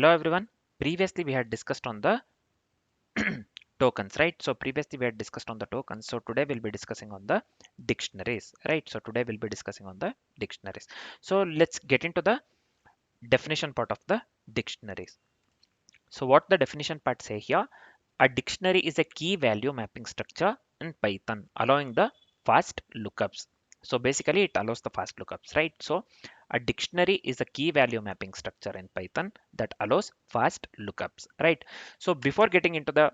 Hello everyone. Previously we had discussed on the tokens, right? So previously we had discussed on the tokens. So today we'll be discussing on the dictionaries, right? So today we'll be discussing on the dictionaries. So let's get into the definition part of the dictionaries. So what the definition part say here? A dictionary is a key value mapping structure in Python, allowing the fast lookups. So basically it allows the fast lookups, right? So a dictionary is a key value mapping structure in Python that allows fast lookups, right? So before getting into the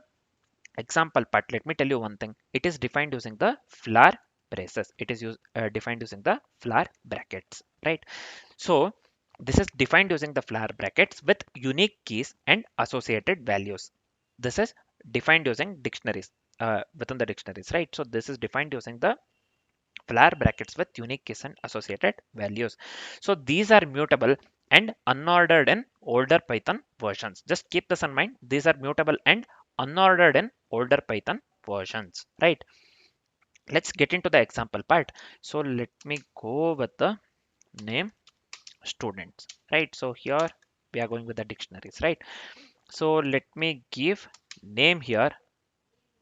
example part, let me tell you one thing. It is defined using the flower braces. It is defined using the flower brackets, right? So this is defined using the flower brackets with unique keys and associated values. This is defined using dictionaries, within the dictionaries, right? So this is defined using the flower brackets with unique keys and associated values. So these are mutable and unordered in older Python versions. Just keep this in mind. These are mutable and unordered in older Python versions, right? Let's get into the example part. So let me go with the name students, right? So here we are going with the dictionaries, right? So let me give name here.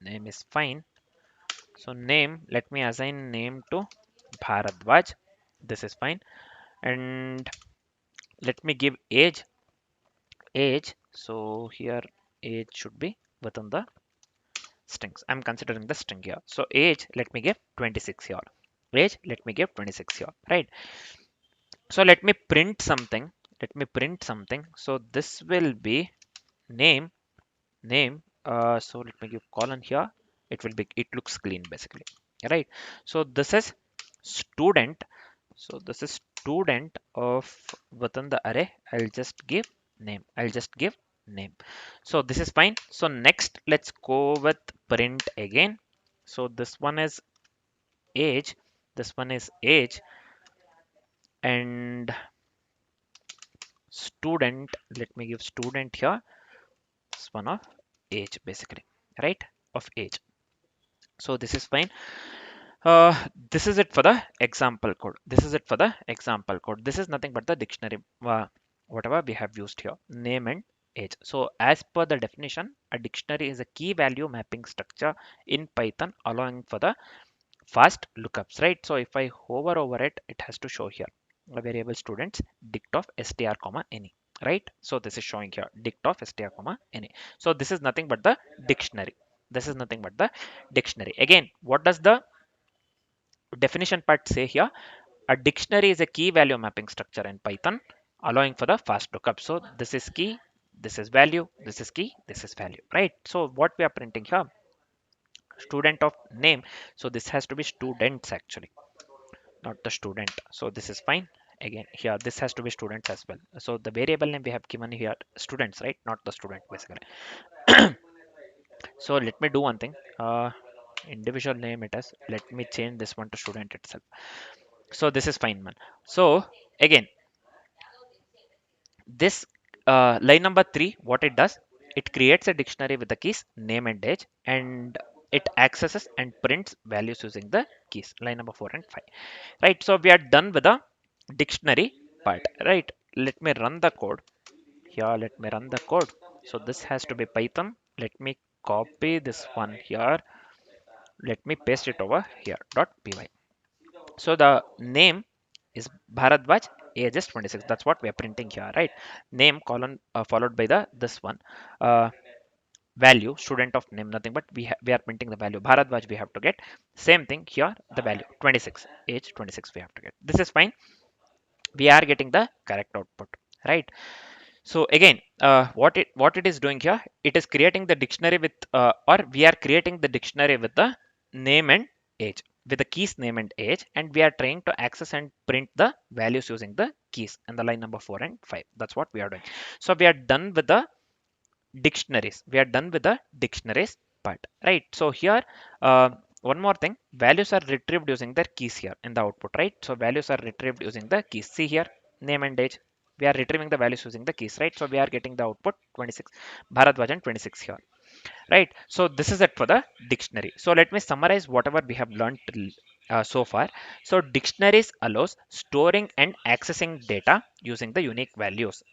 Name is fine. So name, let me assign name to Bharadwaj. This is fine. And let me give age. So here age should be within the strings. I'm considering the string here. So age, let me give 26 here. Age, let me give 26 here, right? So let me print something. Let me print something. So this will be name. So let me give colon here. It looks clean basically, right? So this is student. So this is student of within the array. I'll just give name. So this is fine. So next let's go with print again. So this one is age. This one is age and student. Let me give student here. This one of age basically, right? Of age. So this is fine. This is it for the example code. This is it for the example code. This is nothing but the dictionary, whatever we have used here, name and age. So as per the definition, a dictionary is a key value mapping structure in Python, allowing for the fast lookups, right? So if I hover over it, it has to show here a variable students dict of str comma any, right? So this is showing here dict of str comma any. So this is nothing but the dictionary. This is nothing but the dictionary. Again, what does the definition part say here? A dictionary is a key value mapping structure in Python, allowing for the fast lookup. So this is key, this is value, this is key, this is value, right? So what we are printing here, student of name. So this has to be students actually, not the student. So this is fine. Again, here this has to be students as well. So the variable name we have given here students, right? Not the student basically. So let me do one thing. Individual name it as. Let me change this one to student itself. So this is fine, man. So again, this line number 3, what it does, it creates a dictionary with the keys name and age, and it accesses and prints values using the keys. Line number 4 and 5, right? So we are done with the dictionary part, right? Let me run the code here. Let me run the code. So this has to be Python. Let me copy this one here. Let me paste it over here .py. So the name is Bharadwaj, age is 26. That's what we are printing here, right? Name colon followed by the this one, uh, value student of name, nothing but we are printing the value Bharadwaj. We have to get same thing here, the value 26, age 26 we have to get. This is fine. We are getting the correct output, right? So again, what it is doing here, it is creating the dictionary with or we are creating the dictionary with the name and age, with the keys name and age, and we are trying to access and print the values using the keys in the line number 4 and 5. That's what we are doing. So we are done with the dictionaries. We are done with the dictionaries part, right? So here, one more thing, values are retrieved using their keys here in the output, right? So values are retrieved using the keys. See here, name and age. We are retrieving the values using the keys, right? So we are getting the output 26, Bharadwajan 26 here, right? So this is it for the dictionary. So let me summarize whatever we have learned so far. So dictionaries allows storing and accessing data using the unique values.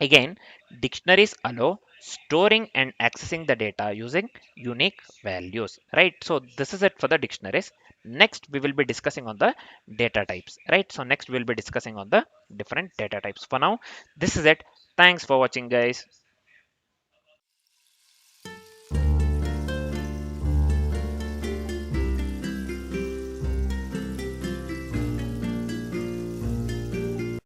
Again, dictionaries allow storing and accessing the data using unique values, right? So this is it for the dictionaries. Next, we will be discussing on the data types, right? So next we'll be discussing on the different data types. For now, this is it. Thanks for watching, guys.